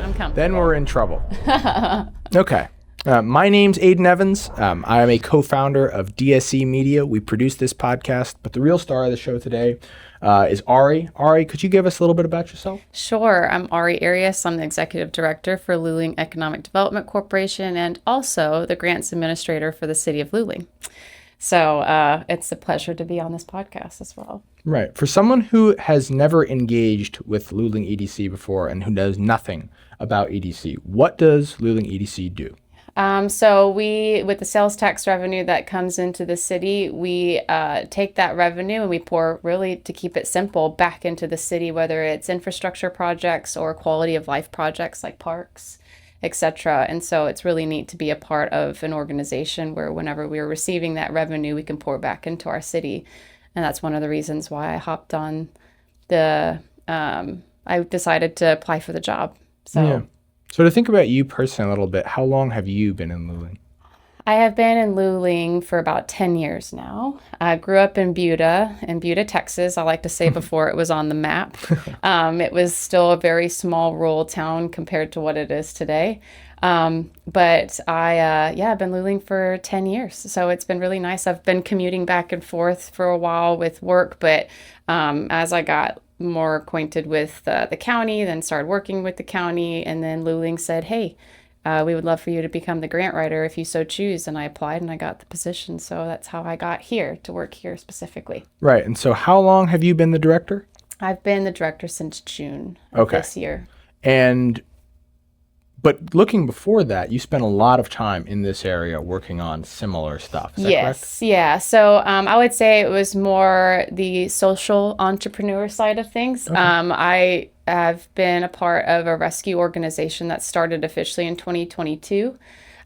I'm comfortable. Then we're in trouble. Okay. My name's Aiden Evans. I am a co-founder of DSE Media. We produce this podcast, but the real star of the show today is Ari. Ari, could you give us a little bit about yourself? Sure. I'm Arias. I'm the executive director for Luling Economic Development Corporation and also the grants administrator for the city of Luling. So it's a pleasure to be on this podcast as well. Right. For someone who has never engaged with Luling EDC before and who knows nothing about EDC, what does Luling EDC do? So with the sales tax revenue that comes into the city, we take that revenue and we pour, really to keep it simple, back into the city, whether it's infrastructure projects or quality of life projects like parks, etc. And so it's really neat to be a part of an organization where whenever we're receiving that revenue, we can pour back into our city. And that's one of the reasons why I hopped on I decided to apply for the job. So to think about you personally a little bit, how long have you been in Luling? I have been in Luling for about 10 years now. I grew up in Buda, Texas. I like to say before it was on the map. It was still a very small rural town compared to what it is today. But I've been Luling for 10 years. So it's been really nice. I've been commuting back and forth for a while with work, but as I got more acquainted with the county, then started working with the county, and then Luling said, hey, we would love for you to become the grant writer if you so choose. And I applied and I got the position. So that's how I got here to work here specifically. Right. And so how long have you been the director? I've been the director since June of this year. But looking before that, you spent a lot of time in this area working on similar stuff. Is that correct? Yeah. So I would say it was more the social entrepreneur side of things. Okay. I have been a part of a rescue organization that started officially in 2022.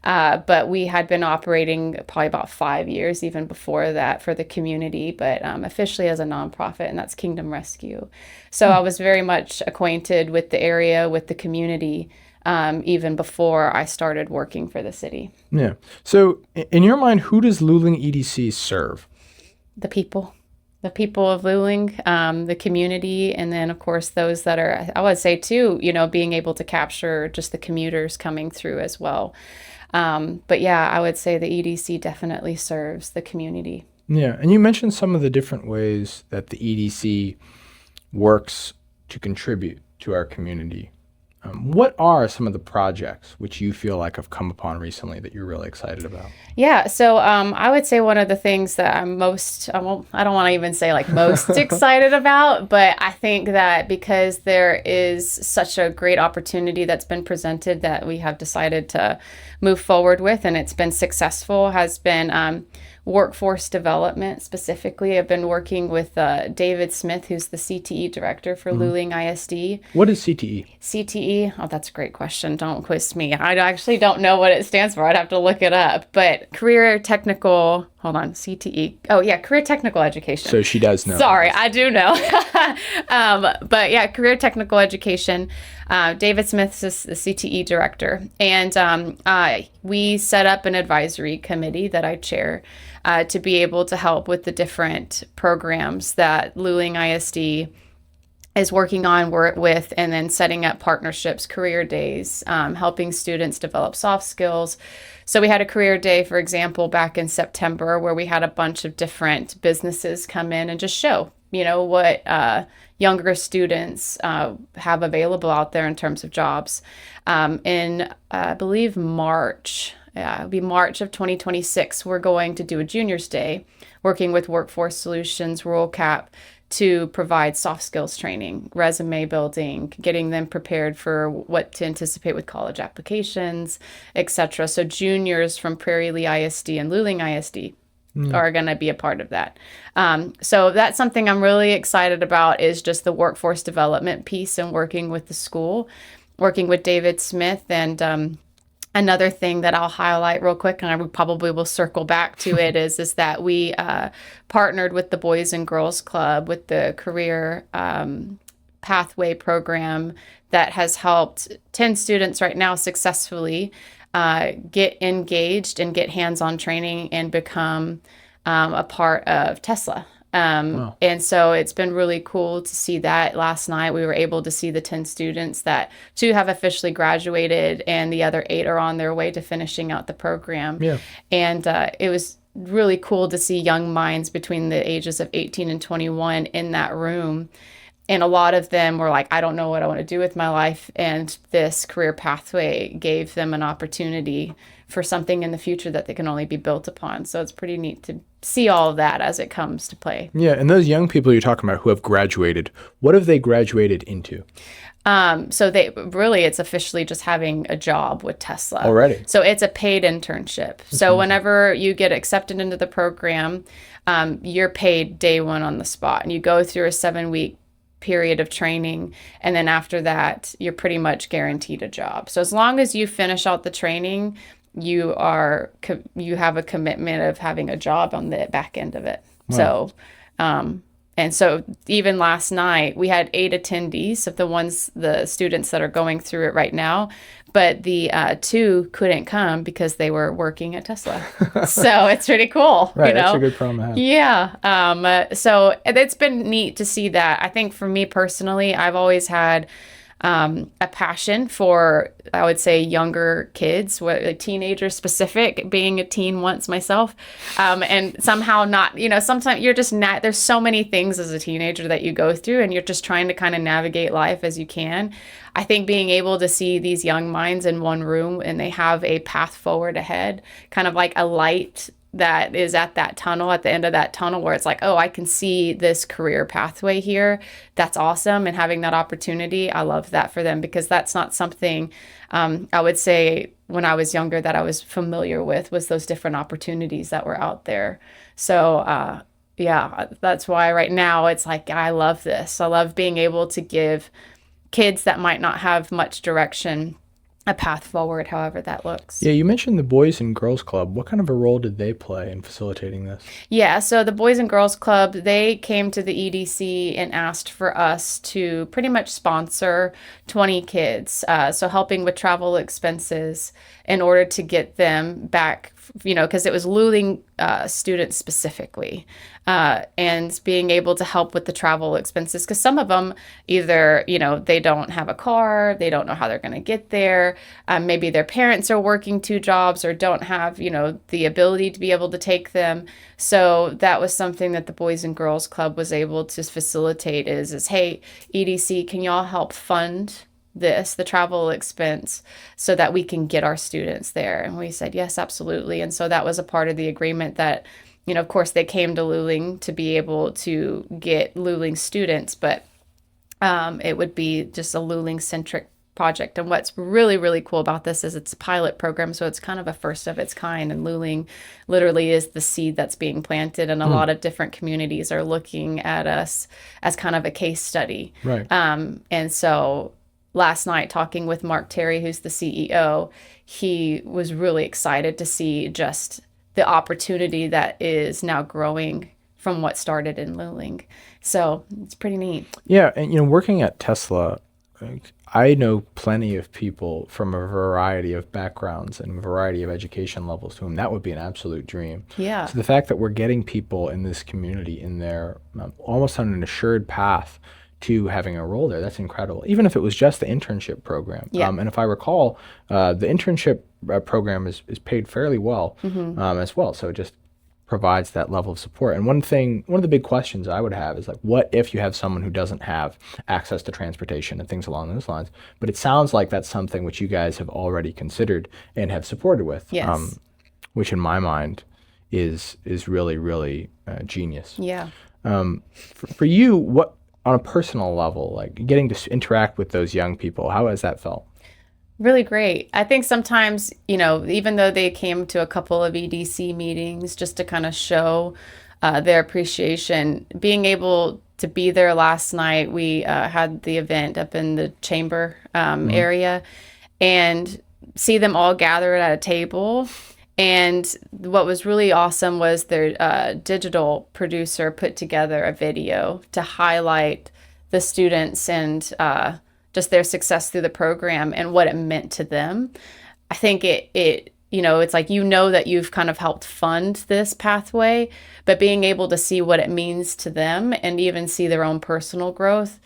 But we had been operating probably about 5 years even before that for the community, but officially as a nonprofit, and that's Kingdom Rescue. So I was very much acquainted with the area, with the community, even before I started working for the city. Yeah. So in your mind, who does Luling EDC serve? The people of Luling, the community, and then of course those that are, I would say too, being able to capture just the commuters coming through as well. But yeah, I would say the EDC definitely serves the community. Yeah. And you mentioned some of the different ways that the EDC works to contribute to our community. What are some of the projects which you feel like have come upon recently that you're really excited about? Yeah, so I would say one of the things that I'm I don't want to even say like most excited about, but I think that because there is such a great opportunity that's been presented that we have decided to move forward with, and it's been successful, has been workforce development. Specifically, I've been working with David Smith, who's the CTE director for Luling ISD. What is CTE? CTE? Oh, that's a great question. Don't quiz me. I actually don't know what it stands for. I'd have to look it up. But CTE. Oh, yeah, career technical education. So she does know. Sorry, I do know. But yeah, career technical education. David Smith is the CTE director. And we set up an advisory committee that I chair to be able to help with the different programs that Luling ISD is working on with, and then setting up partnerships, career days, helping students develop soft skills. So we had a career day, for example, back in September, where we had a bunch of different businesses come in and just show, what younger students have available out there in terms of jobs. In, I believe, March. Yeah, it'll be March of 2026. We're going to do a Juniors Day, working with Workforce Solutions, Rural Cap, to provide soft skills training, resume building, getting them prepared for what to anticipate with college applications, etc. So juniors from Prairie Lee ISD and Luling ISD are going to be a part of that. So that's something I'm really excited about, is just the workforce development piece and working with the school, working with David Smith. And another thing that I'll highlight real quick, and I probably will circle back to it, is that we partnered with the Boys and Girls Club with the career pathway program that has helped 10 students right now successfully get engaged and get hands-on training and become a part of Tesla. Wow. And so it's been really cool to see that. Last night we were able to see the 10 students that 2 have officially graduated and the other 8 are on their way to finishing out the program. Yeah. And it was really cool to see young minds between the ages of 18 and 21 in that room. And a lot of them were like, I don't know what I want to do with my life. And this career pathway gave them an opportunity for something in the future that they can only be built upon. So it's pretty neat to see all of that as it comes to play. Yeah. And those young people you're talking about who have graduated, what have they graduated into? So it's officially just having a job with Tesla Already. So it's a paid internship. So whenever you get accepted into the program, you're paid day one on the spot, and you go through a 7-week period of training, and then after that you're pretty much guaranteed a job. So as long as you finish out the training, you have a commitment of having a job on the back end of it. Wow. And so even last night we had 8 attendees of the students that are going through it right now, but the 2 couldn't come because they were working at Tesla. So it's pretty cool. Right. You know? That's a good problem to have. Yeah. So it's been neat to see that. I think for me personally, I've always had a passion for, I would say, younger kids, teenagers specific, being a teen once myself. And somehow not, sometimes you're just not, there's so many things as a teenager that you go through, and you're just trying to kind of navigate life as you can. I think being able to see these young minds in one room and they have a path forward ahead, kind of like a light that is at that tunnel, at the end of that tunnel, where it's like, oh, I can see this career pathway here. That's awesome. And having that opportunity, I love that for them, because that's not something I would say when I was younger that I was familiar with, was those different opportunities that were out there. So yeah, that's why right now it's like, I love this. I love being able to give kids that might not have much direction a path forward, however that looks. Yeah, you mentioned the Boys and Girls Club. What kind of a role did they play in facilitating this? Yeah, so the Boys and Girls Club, they came to the EDC and asked for us to pretty much sponsor 20 kids. So helping with travel expenses in order to get them back, because it was Luling students specifically. And being able to help with the travel expenses, because some of them either, they don't have a car, they don't know how they're going to get there. Maybe their parents are working 2 jobs or don't have, the ability to be able to take them. So that was something that the Boys and Girls Club was able to facilitate is hey, EDC, can y'all help fund the travel expense, so that we can get our students there? And we said, yes, absolutely. And so that was a part of the agreement that, of course, they came to Luling to be able to get Luling students, but it would be just a Luling-centric project. And what's really, really cool about this is it's a pilot program, so it's kind of a first of its kind. And Luling literally is the seed that's being planted, and a lot of different communities are looking at us as kind of a case study. Right. And so last night, talking with Mark Terry, who's the CEO, he was really excited to see just the opportunity that is now growing from what started in Luling. So it's pretty neat. Yeah, and working at Tesla, I know plenty of people from a variety of backgrounds and a variety of education levels to whom that would be an absolute dream. Yeah. So the fact that we're getting people in this community in there almost on an assured path to having a role there, that's incredible. Even if it was just the internship program. Yeah. And if I recall, the internship program is paid fairly well as well. So it just provides that level of support. And one of the big questions I would have is like, what if you have someone who doesn't have access to transportation and things along those lines? But it sounds like that's something which you guys have already considered and have supported with, Yes. Which in my mind is really, really genius. Yeah. For you, what on a personal level, like getting to interact with those young people, how has that felt? Really great. I think sometimes, even though they came to a couple of EDC meetings just to kind of show their appreciation, being able to be there last night, we had the event up in the chamber area, and see them all gathered at a table. And what was really awesome was their digital producer put together a video to highlight the students and just their success through the program and what it meant to them. I think it it's like, that you've kind of helped fund this pathway, but being able to see what it means to them and even see their own personal growth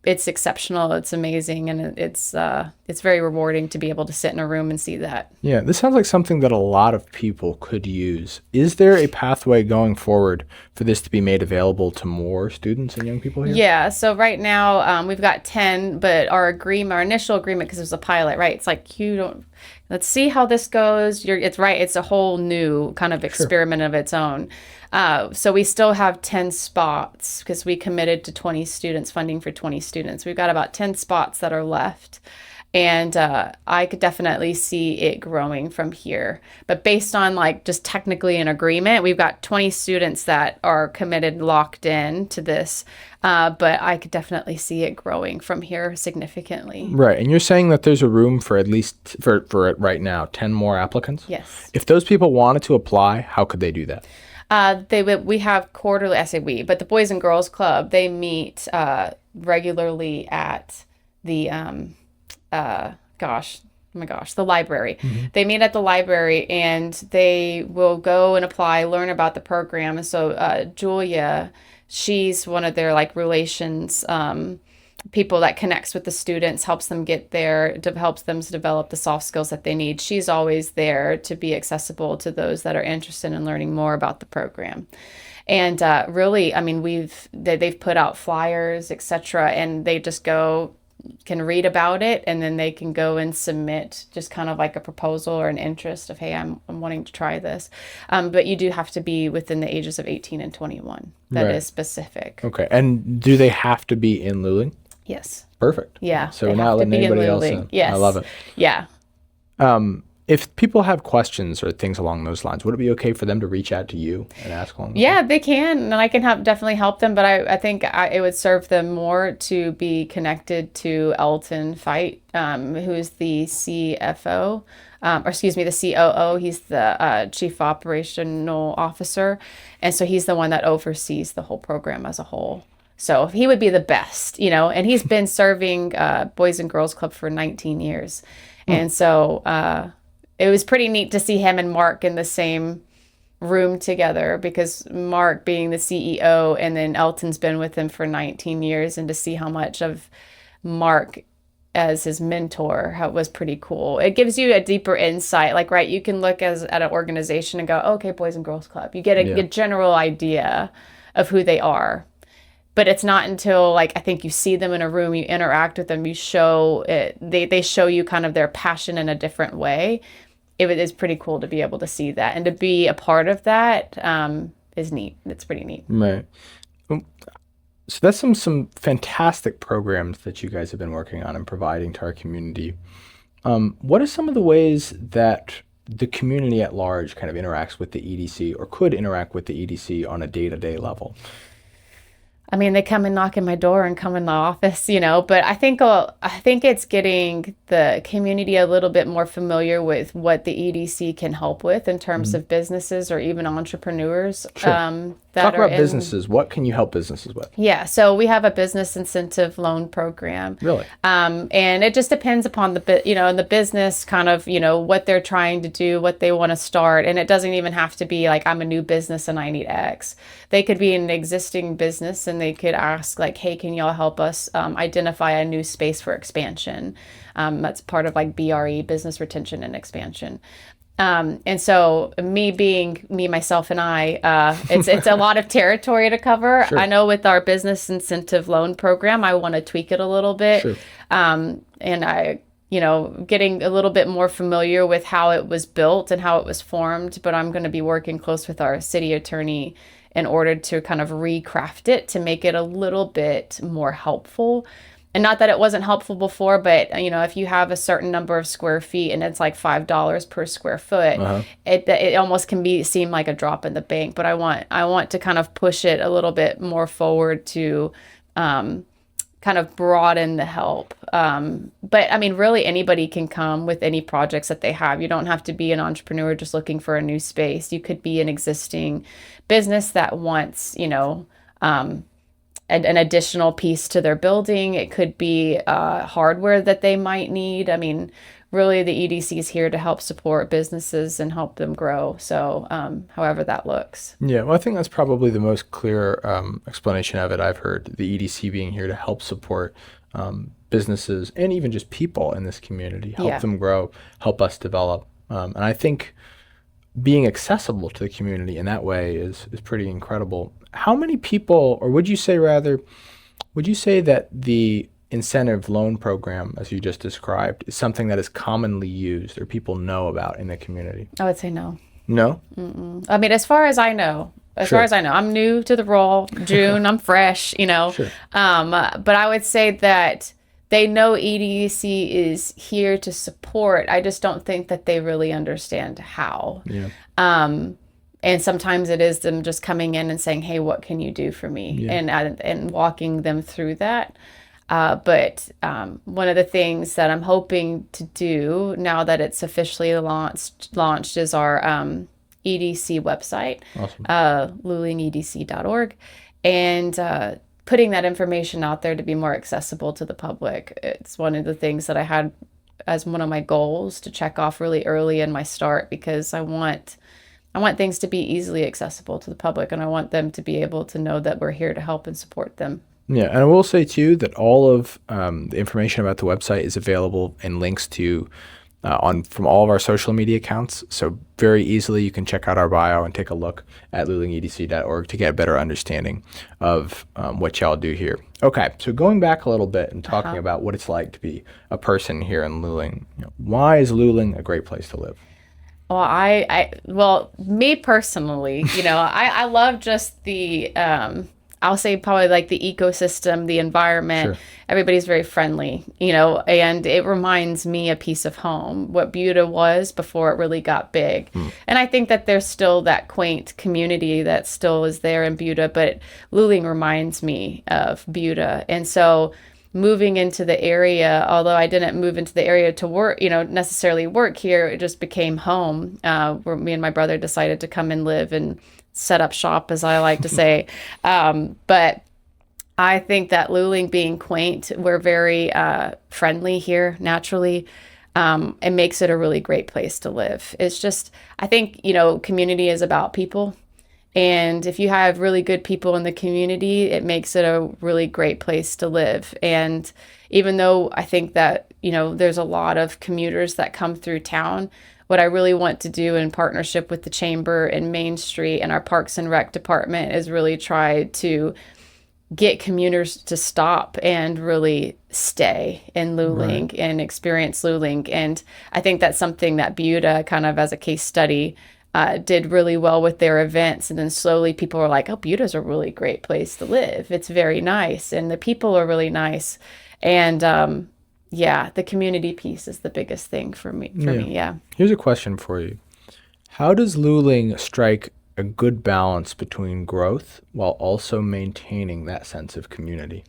it's exceptional. It's amazing. And it's very rewarding to be able to sit in a room and see that. Yeah, this sounds like something that a lot of people could use. Is there a pathway going forward for this to be made available to more students and young people here? Yeah. So right now we've got 10, but our initial agreement, because it was a pilot, right? It's like, let's see how this goes. It's right. It's a whole new kind of experiment of its own. So we still have 10 spots because we committed to 20 students, funding for 20 students. We've got about 10 spots that are left. And I could definitely see it growing from here. But based on like just technically an agreement, we've got 20 students that are committed, locked in to this. But I could definitely see it growing from here significantly. Right. And you're saying that there's a room for at least, for right now, 10 more applicants? Yes. If those people wanted to apply, how could they do that? We have quarterly, I say we, but the Boys and Girls Club, they meet regularly at the, the library. Mm-hmm. They meet at the library and they will go and apply, learn about the program. And so Julia, she's one of their like relations people that connects with the students, helps them get there, helps them to develop the soft skills that they need. She's always there to be accessible to those that are interested in learning more about the program. And really, I mean, they've put out flyers, etc., and they just can read about it, and then they can go and submit just kind of like a proposal or an interest of, hey, I'm wanting to try this. But you do have to be within the ages of 18 and 21. That is specific. Okay. And do they have to be in Luling? Yes. Perfect. Yeah. So we're not letting anybody else in. Yes. I love it. Yeah. If people have questions or things along those lines, would it be okay for them to reach out to you and ask along those lines? They can, and I can definitely help them. But I think it would serve them more to be connected to Elton Fite, who's the CFO, the COO. He's the Chief Operational Officer, and so he's the one that oversees the whole program as a whole. So he would be the best, and he's been serving Boys and Girls Club for 19 years. And so it was pretty neat to see him and Mark in the same room together, because Mark being the CEO and then Elton's been with him for 19 years, and to see how much of Mark as his mentor was pretty cool. It gives you a deeper insight. Like, right, you can look at an organization and go, okay, Boys and Girls Club. You get a general idea of who they are. But it's not until, like, I think you see them in a room, you interact with them, you show it, they show you kind of their passion in a different way. It is pretty cool to be able to see that. And to be a part of that is neat. It's pretty neat. Right. So that's some fantastic programs that you guys have been working on and providing to our community. What are some of the ways that the community at large kind of interacts with the EDC, or could interact with the EDC on a day-to-day level? I mean, they come and knock in my door and come in the office, but I think it's getting the community a little bit more familiar with what the EDC can help with in terms of businesses or even entrepreneurs. Sure. Talk about businesses. What can you help businesses with? Yeah, so we have a business incentive loan program. Really? And it just depends upon the business kind of, what they're trying to do, what they want to start. And it doesn't even have to be like, I'm a new business and I need X. They could be an existing business and they could ask like, hey, can y'all help us identify a new space for expansion? That's part of like BRE, business retention and expansion. And so me, myself, and I, it's a lot of territory to cover. Sure. I know with our business incentive loan program, I want to tweak it a little bit. Sure. And I, getting a little bit more familiar with how it was built and how it was formed, but I'm going to be working close with our city attorney in order to kind of recraft it to make it a little bit more helpful. And not that it wasn't helpful before, but, if you have a certain number of square feet and it's like $5 per square foot, it almost can seem like a drop in the bank. But I want to kind of push it a little bit more forward to kind of broaden the help. But I mean, really anybody can come with any projects that they have. You don't have to be an entrepreneur just looking for a new space. You could be an existing business that wants, an additional piece to their building. It could be hardware that they might need. I mean, really the EDC is here to help support businesses and help them grow. So however that looks. Yeah, well, I think that's probably the most clear explanation of it I've heard, the EDC being here to help support businesses and even just people in this community, help them grow, help us develop. And I think being accessible to the community in that way is pretty incredible. How many people, or would you say that the incentive loan program, as you just described, is something that is commonly used or people know about in the community? I would say no. No? Mm-mm. I mean, as far as I know, I'm new to the role. June, I'm fresh, Sure. But I would say that they know EDC is here to support. I just don't think that they really understand how. Yeah. And sometimes it is them just coming in and saying, "Hey, what can you do for me?" Yeah. And walking them through that. But one of the things that I'm hoping to do now that it's officially launched is our EDC website, Awesome. lulingedc.org, and putting that information out there to be more accessible to the public. It's one of the things that I had as one of my goals to check off really early in my start, because I want things to be easily accessible to the public, and I want them to be able to know that we're here to help and support them. Yeah, and I will say too that all of the information about the website is available in links to from all of our social media accounts. So very easily you can check out our bio and take a look at lulingedc.org to get a better understanding of what y'all do here. Okay, so going back a little bit and talking about what it's like to be a person here in Luling, why is Luling a great place to live? Well, me personally, I love just the I'll say probably like the ecosystem, the environment. Sure. Everybody's very friendly, and it reminds me a piece of home, what Buda was before it really got big. And I think that there's still that quaint community that still is there in Buda, but Luling reminds me of Buda. And so moving into the area, although I didn't move into the area to work, necessarily work here, it just became home, where me and my brother decided to come and live and set up shop, as I like to say. But I think that Luling being quaint, we're very friendly here naturally. It makes it a really great place to live. It's just, I think, community is about people. And if you have really good people in the community, it makes it a really great place to live. And even though I think that, there's a lot of commuters that come through town, what I really want to do in partnership with the Chamber and Main Street and our Parks and Rec department is really try to get commuters to stop and really stay in Luling and experience Luling. And I think that's something that Buda, kind of as a case study, did really well with their events. And then slowly people were like, oh, Buda's a really great place to live. It's very nice. And the people are really nice. And the community piece is the biggest thing for me. Here's a question for you. How does Luling strike a good balance between growth while also maintaining that sense of community?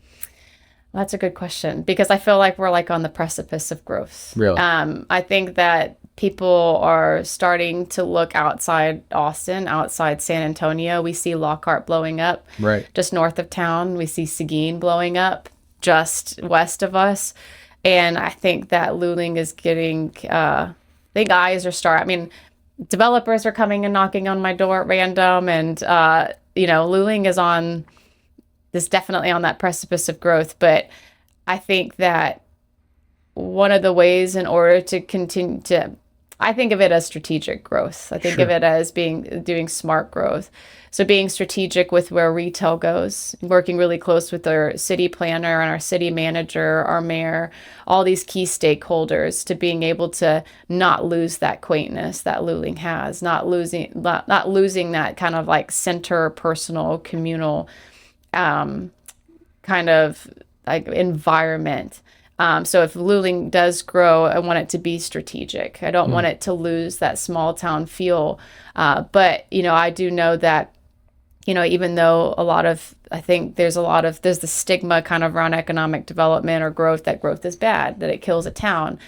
That's a good question, because I feel like we're like on the precipice of growth. Really? I think that people are starting to look outside Austin, outside San Antonio. We see Lockhart blowing up just north of town. We see Seguin blowing up just west of us. And I think that Luling is getting, developers are coming and knocking on my door at random. And, Luling is definitely on that precipice of growth. But I think that one of the ways in order to continue to, I think of it as strategic growth. I think of it as doing smart growth. So being strategic with where retail goes, working really close with our city planner and our city manager, our mayor, all these key stakeholders, to being able to not lose that quaintness that Luling has, not losing that kind of like center, personal, communal kind of like environment. So if Luling does grow, I want it to be strategic. I don't want it to lose that small town feel. But, I do know that, even though I think there's the stigma kind of around economic development or growth, that growth is bad, that it kills a town.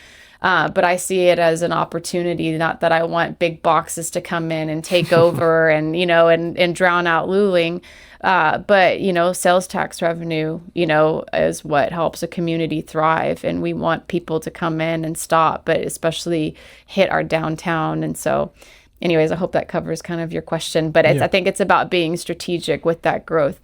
But I see it as an opportunity, not that I want big boxes to come in and take over and, and drown out Luling. But, sales tax revenue, is what helps a community thrive. And we want people to come in and stop, but especially hit our downtown. And so anyways, I hope that covers kind of your question. But I think it's about being strategic with that growth.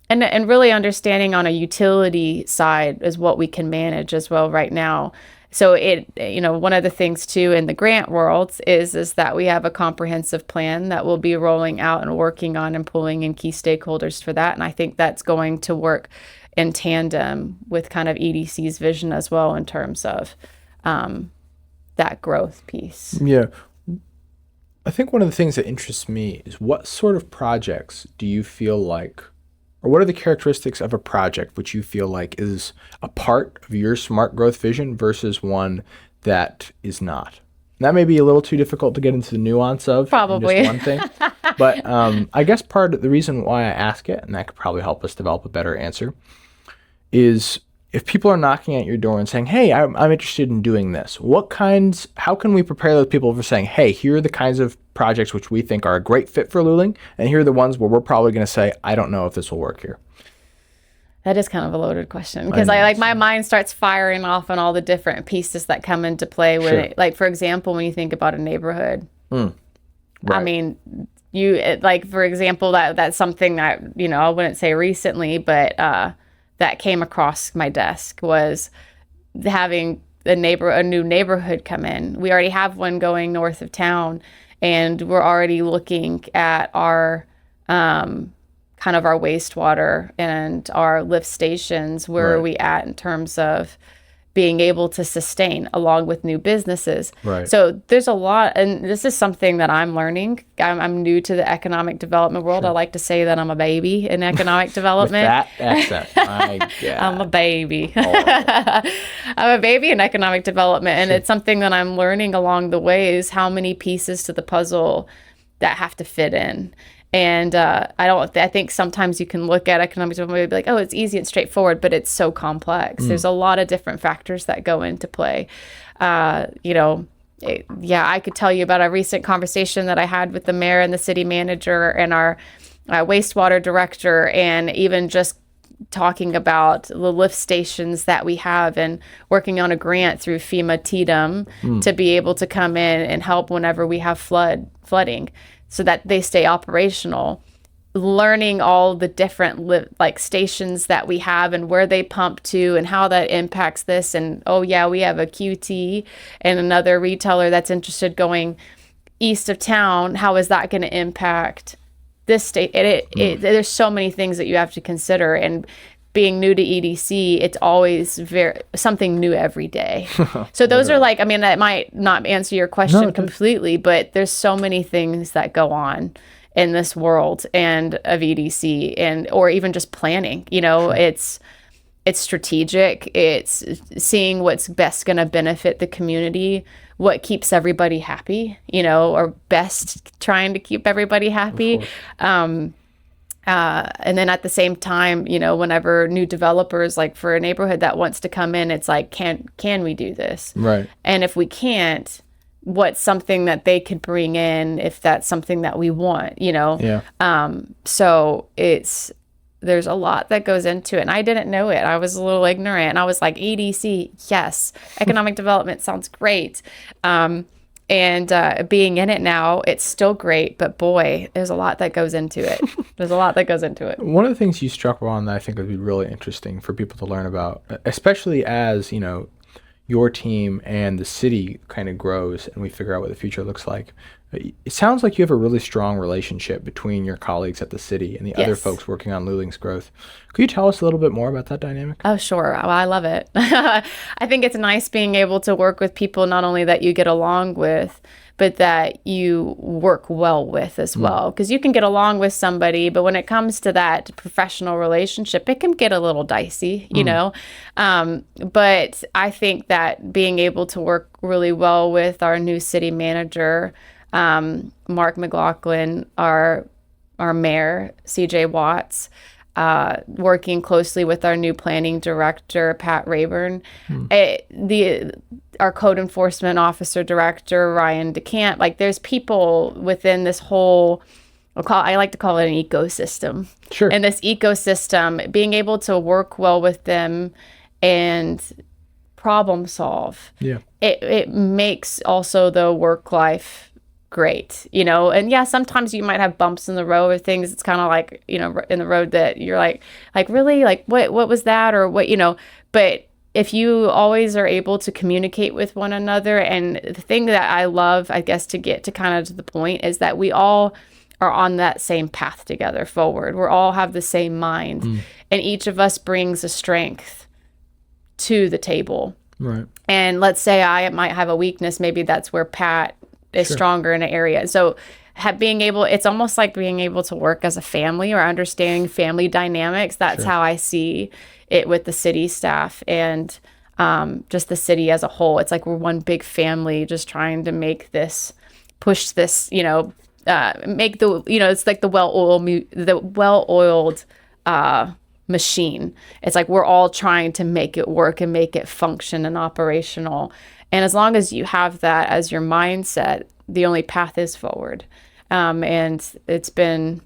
And really understanding on a utility side is what we can manage as well right now. So one of the things too in the grant world is that we have a comprehensive plan that we'll be rolling out and working on and pulling in key stakeholders for that. And I think that's going to work in tandem with kind of EDC's vision as well in terms of that growth piece. Yeah. I think one of the things that interests me is what sort of projects do you feel like, or what are the characteristics of a project which you feel like is a part of your smart growth vision versus one that is not? And that may be a little too difficult to get into the nuance of. Probably. In just one thing. But I guess part of the reason why I ask it, and that could probably help us develop a better answer, is if people are knocking at your door and saying, hey, I'm interested in doing this, how can we prepare those people for saying, hey, here are the kinds of projects which we think are a great fit for Luling, and here are the ones where we're probably going to say, I don't know if this will work here? That is kind of a loaded question because my mind starts firing off on all the different pieces that come into play when for example, when you think about a neighborhood, right. I mean, for example, that's something that, I wouldn't say recently, but that came across my desk was having a new neighborhood come in. We already have one going north of town, and we're already looking at our kind of our wastewater and our lift stations. Where are we at in terms of being able to sustain along with new businesses? Right. So there's a lot, and this is something that I'm learning. I'm new to the economic development world. I like to say that I'm a baby in economic development. With that accent, my God. I'm a baby. I'm a baby in economic development, and it's something that I'm learning along the way is how many pieces to the puzzle that have to fit in. And I think sometimes you can look at economic development and be like, oh, it's easy and straightforward, but it's so complex. There's a lot of different factors that go into play. I could tell you about a recent conversation that I had with the mayor and the city manager and our wastewater director, and even just talking about the lift stations that we have and working on a grant through FEMA TDM to be able to come in and help whenever we have flooding, so that they stay operational, learning all the different stations that we have and where they pump to and how that impacts this. And, we have a QT and another retailer that's interested going east of town. How is that going to impact this state? There's so many things that you have to consider. And being new to EDC, it's always something new every day. So those are that might not answer your question completely, but there's so many things that go on in this world and of EDC or even just planning. It's strategic. It's seeing what's best going to benefit the community, what keeps everybody happy, or best trying to keep everybody happy. And then at the same time, whenever new developers, like for a neighborhood that wants to come in, it's like, can we do this? Right. And if we can't, what's something that they could bring in if that's something that we want, Yeah. So there's a lot that goes into it. And I didn't know it. I was a little ignorant. And I was like, EDC, yes. Economic development sounds great. And being in it now, it's still great, but boy, there's a lot that goes into it. One of the things you struck on that I think would be really interesting for people to learn about, especially as, your team and the city kind of grows and we figure out what the future looks like. It sounds like you have a really strong relationship between your colleagues at the city and the other folks working on Luling's growth. Could you tell us a little bit more about that dynamic? Oh, sure. Well, I love it. I think it's nice being able to work with people not only that you get along with, but that you work well with as well. Because you can get along with somebody, but when it comes to that professional relationship, it can get a little dicey, But I think that being able to work really well with our new city manager, Mark McLaughlin, our mayor, CJ Watts, working closely with our new planning director, Pat Rayburn, our code enforcement officer director, Ryan DeCamp. Like, there's people within this whole, I like to call it an ecosystem. Sure. And this ecosystem, being able to work well with them and problem solve, it makes also the work life great, and sometimes you might have bumps in the road or things. It's kind of like, in the road that you're like really, like what was that, or what, but if you always are able to communicate with one another. And the thing that I love, I guess, to get to kind of to the point, is that we all are on that same path together forward. We all have the same mind, and each of us brings a strength to the table. Right. And let's say I might have a weakness. Maybe that's where Pat is stronger in an area. So it's almost like being able to work as a family, or understanding family dynamics. That's how I see it with the city staff and just the city as a whole. It's like we're one big family, just trying to push this, make it's like the well-oiled machine. It's like we're all trying to make it work and make it function and operational. And as long as you have that as your mindset, the only path is forward. And it's been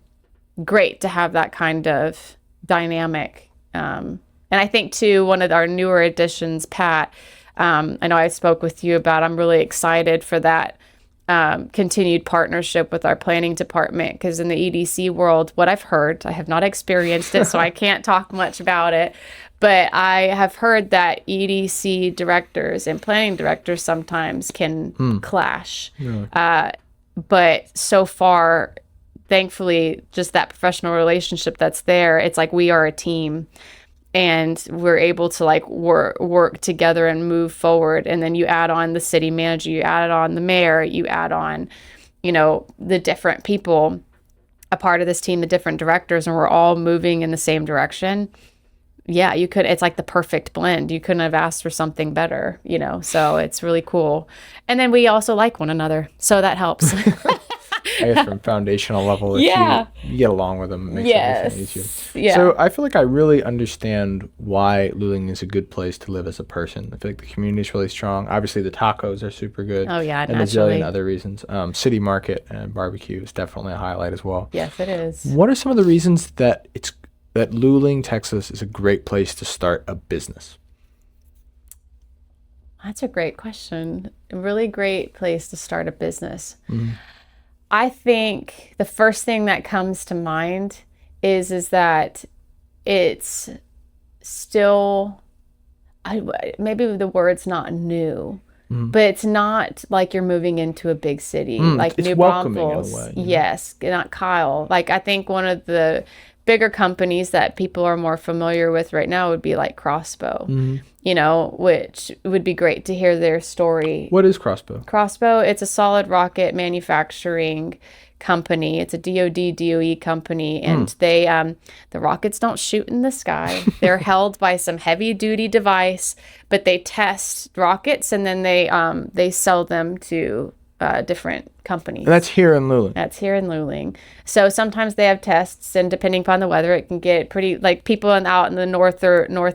great to have that kind of dynamic. And I think, too, one of our newer additions, Pat, I know I spoke with you about, I'm really excited for that continued partnership with our planning department, because in the EDC world, what I've heard, I have not experienced it, so I can't talk much about it, but I have heard that EDC directors and planning directors sometimes can clash. Really? But so far, thankfully, just that professional relationship that's there, it's like we are a team. And we're able to work together and move forward. And then you add on the city manager, you add on the mayor, you add on, the different people, a part of this team, the different directors, and we're all moving in the same direction. Yeah, it's like the perfect blend. You couldn't have asked for something better, so it's really cool. And then we also like one another, so that helps. I guess from foundational level, you get along with them. It makes everything easier. Yeah. So I feel like I really understand why Luling is a good place to live as a person. I feel like the community is really strong. Obviously, the tacos are super good. Oh, yeah, and naturally. a zillion other reasons. City market and barbecue is definitely a highlight as well. Yes, it is. What are some of the reasons that Luling, Texas is a great place to start a business? That's a great question. A really great place to start a business. Mm-hmm. I think the first thing that comes to mind is that it's still, maybe the word's not new, but it's not like you're moving into a big city, like it's New welcoming Braunfels. in a way. Yes, not Kyle. Like, I think one of the bigger companies that people are more familiar with right now would be like Crossbow, which would be great to hear their story. What is Crossbow? Crossbow, it's a solid rocket manufacturing company. It's a DoD company, and they the rockets don't shoot in the sky. They're held by some heavy duty device, but they test rockets and then they sell them to different companies. And that's here in Luling. That's here in Luling. So sometimes they have tests, and depending upon the weather, it can get pretty, like people out in the north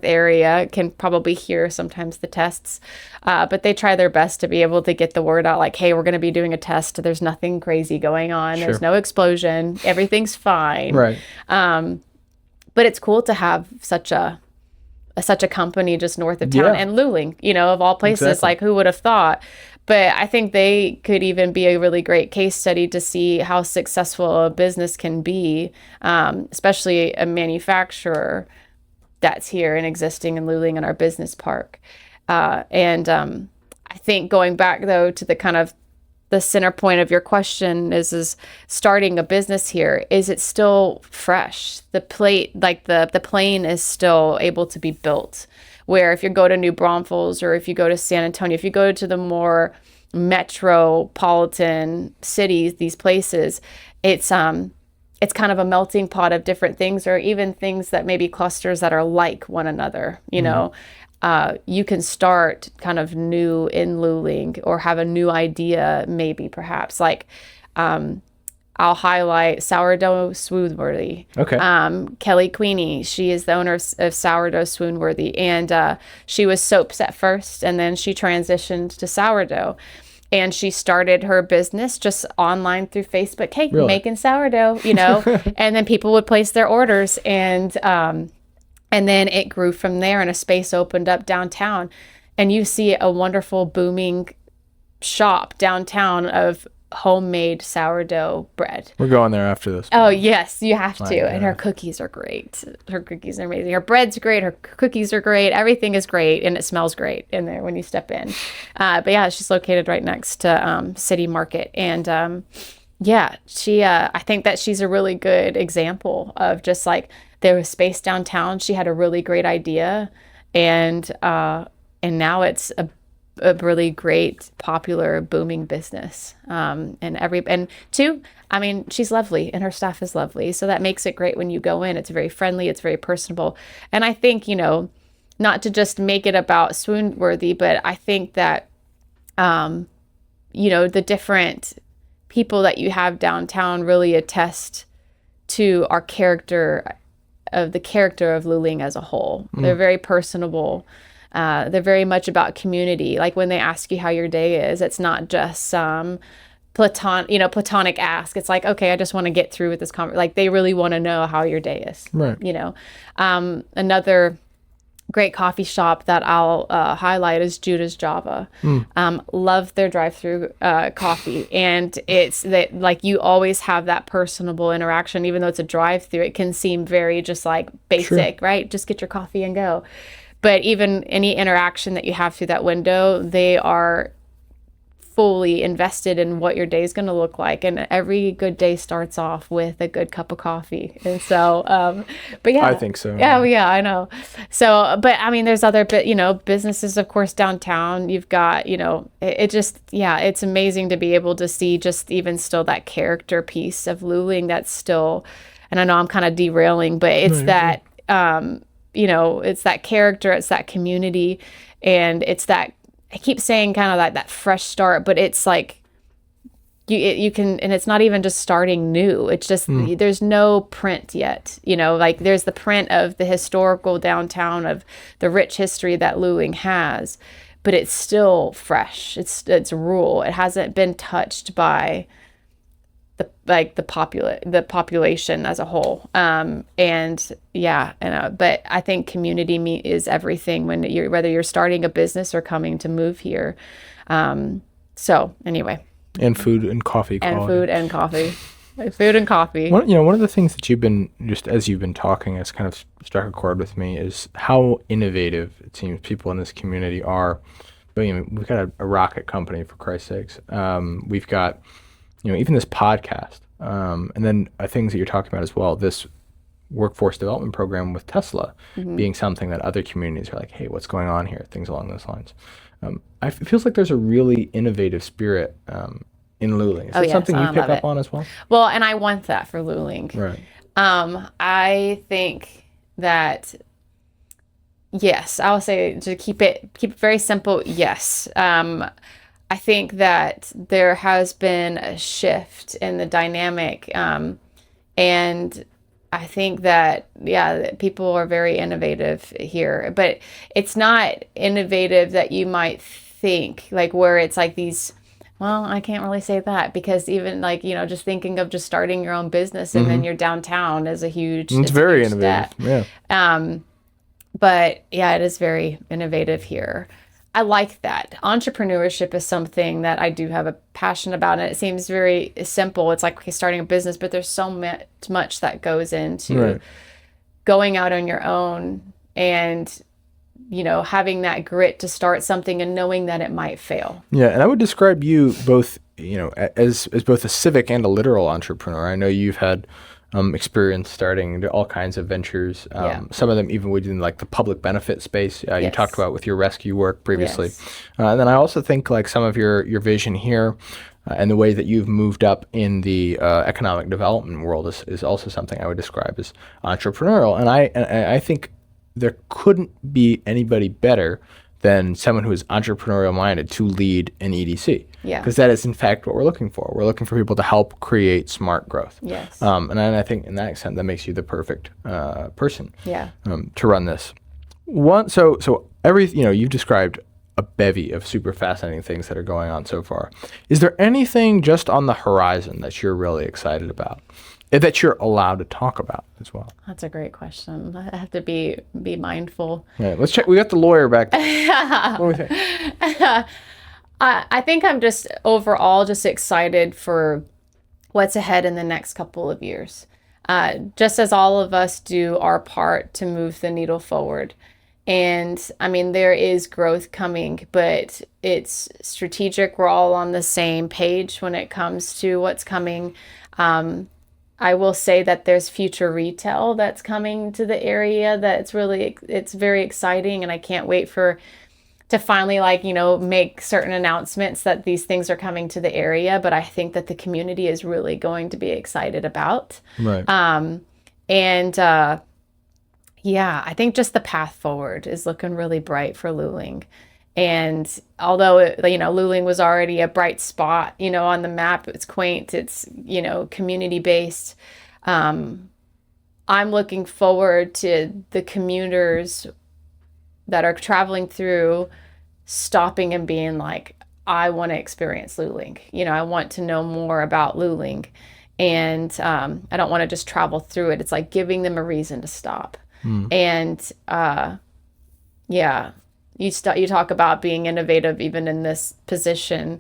area can probably hear sometimes the tests. But they try their best to be able to get the word out, like, hey, we're going to be doing a test. There's nothing crazy going on. Sure. There's no explosion. Everything's fine. Right. But it's cool to have such a company just north of town, and Luling, of all places. Exactly. Like, who would have thought? But I think they could even be a really great case study to see how successful a business can be, especially a manufacturer that's here and existing in Luling in our business park. And I think going back, though, to the kind of the center point of your question is starting a business here, is it still fresh? The plane is still able to be built. Where if you go to New Braunfels or if you go to San Antonio, if you go to the more metropolitan cities, these places, it's kind of a melting pot of different things, or even things that maybe clusters that are like one another. You can start kind of new in Luling or have a new idea, maybe perhaps. Like, I'll highlight Sourdough Swoonworthy. Okay. Kelly Queenie, she is the owner of Sourdough Swoonworthy, and she was soaps at first, and then she transitioned to sourdough. And she started her business just online through Facebook. Hey, Really? making sourdough, and then people would place their orders, and then it grew from there, and a space opened up downtown, and you see a wonderful booming shop downtown of homemade sourdough bread. We're going there after this. Oh yes, you have to. God. And her cookies are great. Her cookies are amazing. Her bread's great. Her cookies are great. Everything is great, and it smells great in there when you step in. But yeah, she's located right next to City Market, and yeah, she. I think that she's a really good example of just like there was space downtown. She had a really great idea, and now it's a really great, popular, booming business. And two, I mean, she's lovely and her staff is lovely. So that makes it great when you go in. It's very friendly. It's very personable. And I think, not to just make it about Swoonworthy, but I think that, the different people that you have downtown really attest to the character of Luling as a whole. They're very personable. They're very much about community. Like when they ask you how your day is, it's not just some platonic ask. It's like, okay, I just want to get through with this conversation. Like they really want to know how your day is. Right. Another great coffee shop that I'll highlight is Judah's Java. Love their drive-through coffee, and it's that like you always have that personable interaction. Even though it's a drive-through, it can seem very just like basic, right? Just get your coffee and go. But even any interaction that you have through that window, they are fully invested in what your day is going to look like. And every good day starts off with a good cup of coffee. And so, but yeah. I think so. Yeah, I know. So, but I mean, there's other, businesses, of course, downtown. You've got, it's amazing to be able to see just even still that character piece of Luling that's still, and I know I'm kind of derailing, but it's that, it's that character, it's that community, and it's that, I keep saying kind of like that fresh start, but it's like you can, and it's not even just starting new. It's just, there's no print yet, like there's the print of the historical downtown of the rich history that Luling has, but it's still fresh. It's rural. It hasn't been touched by the population as a whole. But I think community is everything whether you're starting a business or coming to move here. So anyway. And food and coffee quality. And food and coffee. Food and coffee. One of the things that you've been, just as you've been talking, has kind of struck a chord with me is how innovative it seems people in this community are. But, we've got a rocket company, for Christ's sakes. We've got, even this podcast, and then things that you're talking about as well, this workforce development program with Tesla being something that other communities are like, hey, what's going on here? Things along those lines. It feels like there's a really innovative spirit in Luling. Is that something you pick up on as well? Well, and I want that for Luling. Right. I think that, yes, I'll say to keep it very simple, yes. I think that there has been a shift in the dynamic, and I think that, that people are very innovative here, but it's not innovative that you might think, like where it's like these, well, I can't really say that, because even like, just thinking of just starting your own business and then you're downtown is a huge, it's very innovative. Step. Yeah. But yeah, it is very innovative here. I like that. Entrepreneurship is something that I do have a passion about, and it seems very simple. It's like, okay, starting a business, but there's so much that goes into going out on your own and, having that grit to start something and knowing that it might fail. Yeah, and I would describe you both, as both a civic and a literal entrepreneur. I know you've had experience starting all kinds of ventures, some of them even within like the public benefit space you talked about with your rescue work previously. And then I also think like some of your vision here and the way that you've moved up in the economic development world is also something I would describe as entrepreneurial. And I think there couldn't be anybody better than someone who is entrepreneurial minded to lead an EDC. Yeah. Because that is, in fact, what we're looking for. We're looking for people to help create smart growth. Yes. And I think in that extent, that makes you the perfect person Yeah. To run this. You've described a bevy of super fascinating things that are going on so far. Is there anything just on the horizon that you're really excited about, that you're allowed to talk about as well? That's a great question. I have to be mindful. Yeah, let's check. We got the lawyer back there. What do we think? I think I'm just overall just excited for what's ahead in the next couple of years. Just as all of us do our part to move the needle forward. And I mean, there is growth coming, but it's strategic. We're all on the same page when it comes to what's coming. I will say that there's future retail that's coming to the area it's very exciting, and I can't wait to finally make certain announcements that these things are coming to the area. But I think that the community is really going to be excited about. Right. Yeah, I think just the path forward is looking really bright for Luling. And although, Luling was already a bright spot, on the map, it's quaint, it's, community based. I'm looking forward to the commuters that are traveling through stopping and being like, I want to experience Luling. I want to know more about Luling. And I don't want to just travel through it. It's like giving them a reason to stop. And you talk about being innovative even in this position,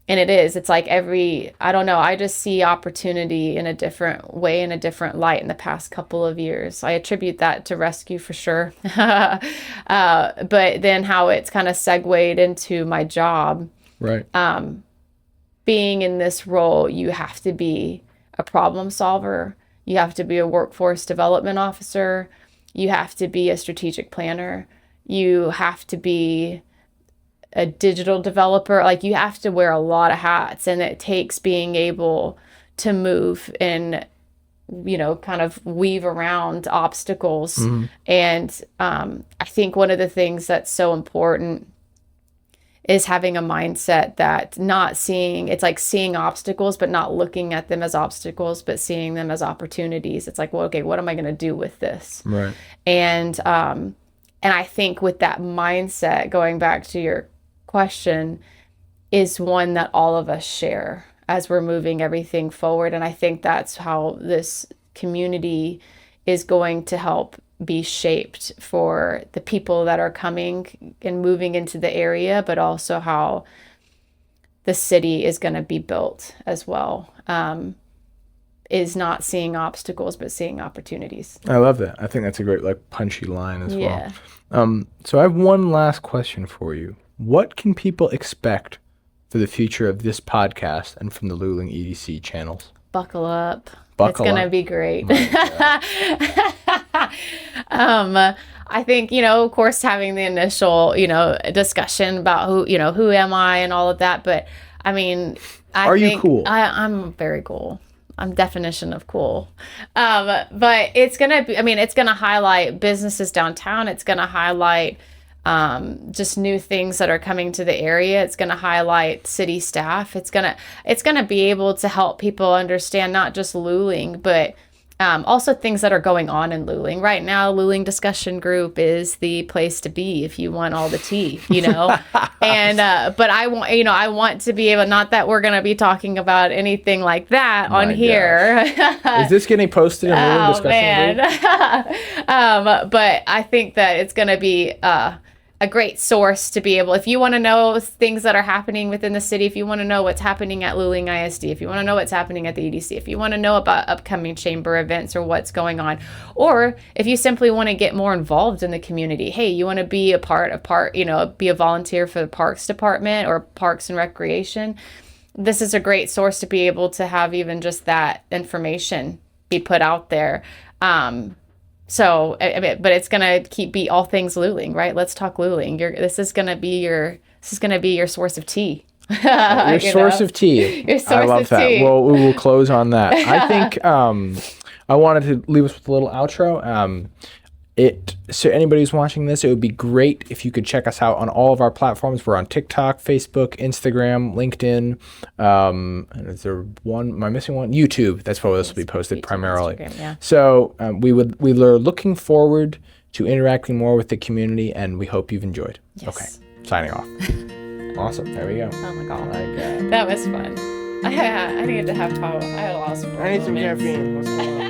and it's like I just see opportunity in a different way, in a different light in the past couple of years. I attribute that to rescue for sure. But then how it's kind of segued into my job. Right. Being in this role, you have to be a problem solver. You have to be a workforce development officer. You have to be a strategic planner. You have to be a digital developer. Like, you have to wear a lot of hats, and it takes being able to move and, kind of weave around obstacles. And I think one of the things that's so important is having a mindset that it's like seeing obstacles, but not looking at them as obstacles, but seeing them as opportunities. It's like, well, okay, what am I going to do with this? Right. And I think with that mindset, going back to your question, is one that all of us share as we're moving everything forward. And I think that's how this community is going to help be shaped for the people that are coming and moving into the area, but also how the city is going to be built as well. Is not seeing obstacles, but seeing opportunities. I love that. I think that's a great, punchy line as well. So I have one last question for you. What can people expect for the future of this podcast and from the Luling EDC channels? Buckle up. It's going to be great. I think, of course, having the initial, discussion about who am I and all of that. But I mean, Are you cool? I'm very cool. I'm definition of cool. But it's going to be, it's going to highlight businesses downtown. It's going to highlight just new things that are coming to the area. It's going to highlight city staff. It's going to be able to help people understand not just Luling, but also things that are going on in Luling. Right now, Luling Discussion Group is the place to be if you want all the tea, And but I want to be able, not that we're going to be talking about anything like that on here. Is this getting posted in Luling Discussion Group? But I think that it's going to be a great source to be able, if you want to know things that are happening within the city, if you want to know what's happening at Luling ISD, if you want to know what's happening at the EDC, if you want to know about upcoming chamber events or what's going on, or if you simply want to get more involved in the community, hey, you want to be be a volunteer for the Parks Department or Parks and Recreation, this is a great source to be able to have even just that information be put out there. So, but it's gonna be all things Luling, right? Let's talk Luling. This is gonna be your source of tea. Your source of tea. Your source I love of that. tea. Well, we will close on that. I think I wanted to leave us with a little outro. So anybody who's watching this, it would be great if you could check us out on all of our platforms. We're on TikTok, Facebook, Instagram, LinkedIn. And is there one? Am I missing one? YouTube. That's where this will be posted YouTube, primarily. Instagram, yeah. So we are looking forward to interacting more with the community, and we hope you've enjoyed. Yes. Okay, signing off. Awesome. There we go. Oh my God. Like, That was fun. I needed to have 12. I had a lot of I need some caffeine. What's going on?